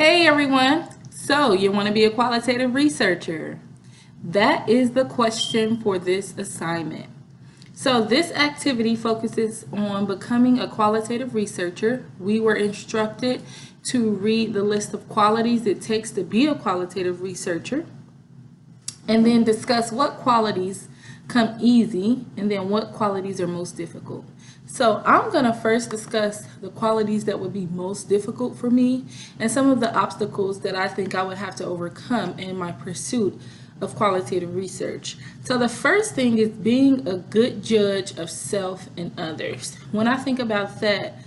Hey everyone! So, you want to be a qualitative researcher? That is the question for this assignment. So, this activity focuses on becoming a qualitative researcher. We were instructed to read the list of qualities it takes to be a qualitative researcher, and then discuss what qualities come easy and then what qualities are most difficult. So I'm going to first discuss the qualities that would be most difficult for me and some of the obstacles that I think I would have to overcome in my pursuit of qualitative research. So the first thing is being a good judge of self and others. When I think about that,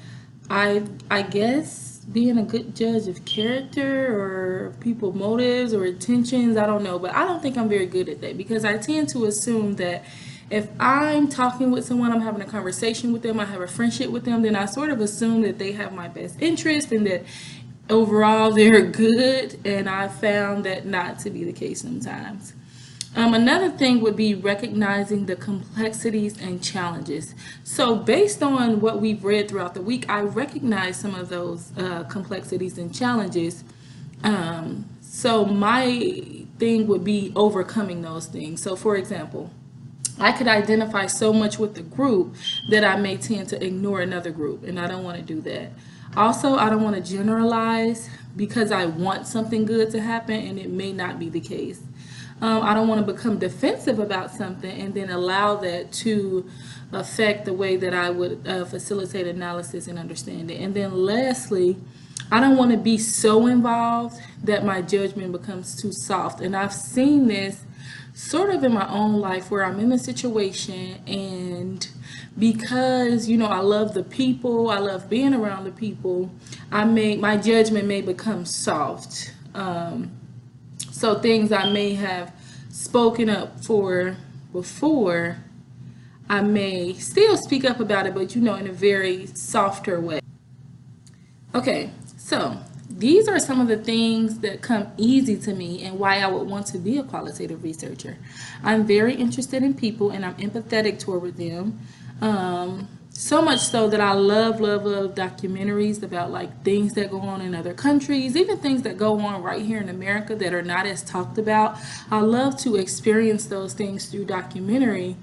I guess being a good judge of character or people motives or intentions, I don't know, but I don't think I'm very good at that because I tend to assume that if I'm talking with someone, I'm having a conversation with them, I have a friendship with them, then I sort of assume that they have my best interest and that overall they're good, and I found that not to be the case sometimes. Another thing would be recognizing the complexities and challenges. So based on what we've read throughout the week, I recognize some of those complexities and challenges. So my thing would be overcoming those things. So for example, I could identify so much with the group that I may tend to ignore another group, and I don't want to do that. Also, I don't want to generalize because I want something good to happen and it may not be the case. I don't want to become defensive about something and then allow that to affect the way that I would facilitate analysis and understanding. And then lastly, I don't want to be so involved that my judgment becomes too soft. And I've seen this sort of in my own life where I'm in a situation, and because I love the people, I love being around the people, my judgment may become soft. So things I may have spoken up for before, I may still speak up about it, but in a very softer way. Okay, so these are some of the things that come easy to me and why I would want to be a qualitative researcher. I'm very interested in people and I'm empathetic toward them. So much so that I love documentaries about things that go on in other countries, even things that go on right here in America that are not as talked about. I love to experience those things through documentaries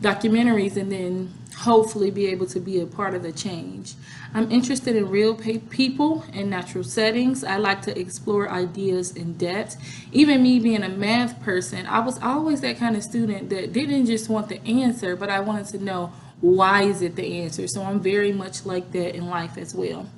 and then hopefully be able to be a part of the change. I'm interested in real people and natural settings. I like to explore ideas in depth. Even me being a math person, I was always that kind of student that didn't just want the answer, but I wanted to know why is it the answer. So I'm very much like that in life as well.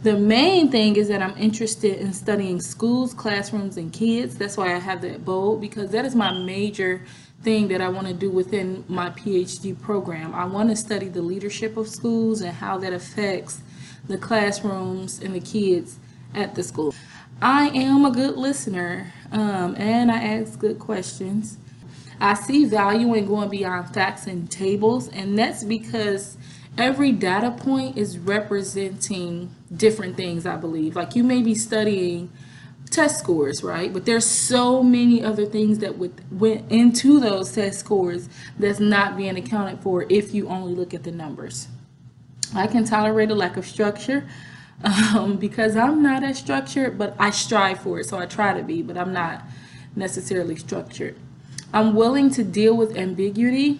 The main thing is that I'm interested in studying schools, classrooms, and kids. That's why I have that bold, because that is my major thing that I want to do within my PhD program. I want to study the leadership of schools and how that affects the classrooms and the kids at the school. I am a good listener, and I ask good questions. I see value in going beyond facts and tables, and that's because every data point is representing different things, I believe. Like you may be studying test scores, right? But there's so many other things that went into those test scores that's not being accounted for if you only look at the numbers. I can tolerate a lack of structure because I'm not as structured, but I strive for it. So I try to be, but I'm not necessarily structured. I'm willing to deal with ambiguity,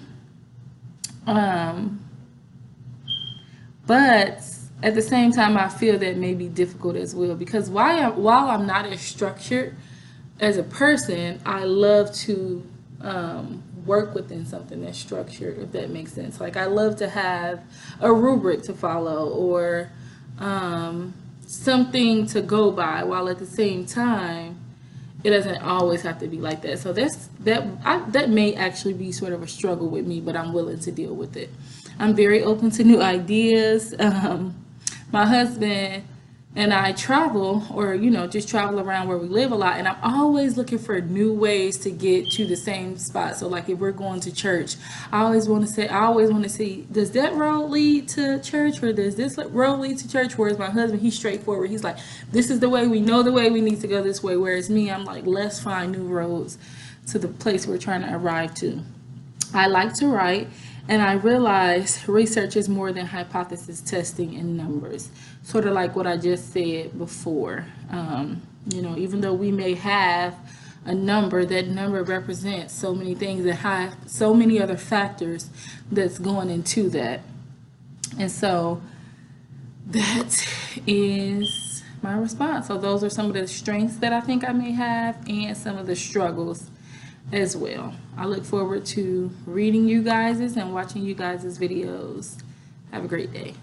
but at the same time, I feel that may be difficult as well, because while I'm not as structured as a person, I love to work within something that's structured, if that makes sense. Like I love to have a rubric to follow or something to go by, while at the same time, it doesn't always have to be like that. So that may actually be sort of a struggle with me, but I'm willing to deal with it. I'm very open to new ideas. My husband and I travel, or just travel around where we live a lot, and I'm always looking for new ways to get to the same spot. So like if we're going to church, I always want to see, does that road lead to church, or does this road lead to church? Whereas my husband, he's straightforward. He's like, this is the way, we know the way, we need to go this way. Whereas me, I'm like, let's find new roads to the place we're trying to arrive to. I like to write, And I realized research is more than hypothesis testing and numbers, sort of like what I just said before. Even though we may have a number, that number represents so many things that have so many other factors that's going into that. And so that is my response. So those are some of the strengths that I think I may have and some of the struggles as well. I look forward to reading you guys' and watching you guys' videos. Have a great day.